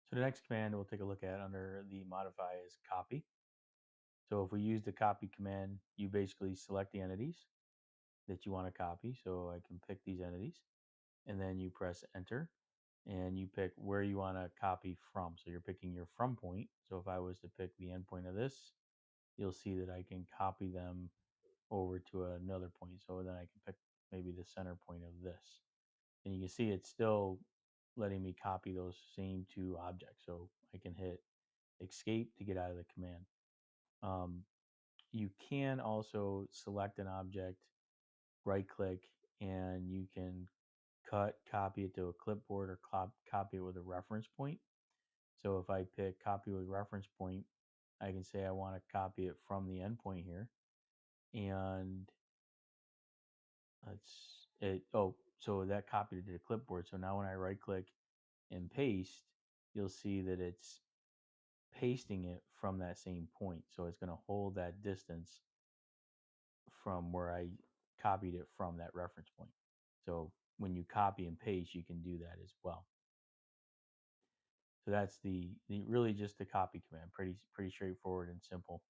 So the next command we'll take a look at under the modify is copy. So if we use the copy command, you basically select the entities that you want to copy. So I can pick these entities and then you press enter and you pick where you want to copy from. So you're picking your from point. So if I was to pick the endpoint of this, you'll see that I can copy them over to another point. So then I can pick maybe the center point of this. And you can see it's still letting me copy those same two objects. So I can hit escape to get out of the command. Um, you can also select an object, right click, and you can cut, copy it to a clipboard or copy it with a reference point. So if I pick copy with reference point, I can say I want to copy it from the endpoint here. And let's it oh, so that copied it to the clipboard. So now when I right click and paste, you'll see that it's pasting it from that same point. So it's going to hold that distance from where I copied it from that reference point. So when you copy and paste, you can do that as well. So that's the really just the copy command. Pretty straightforward and simple.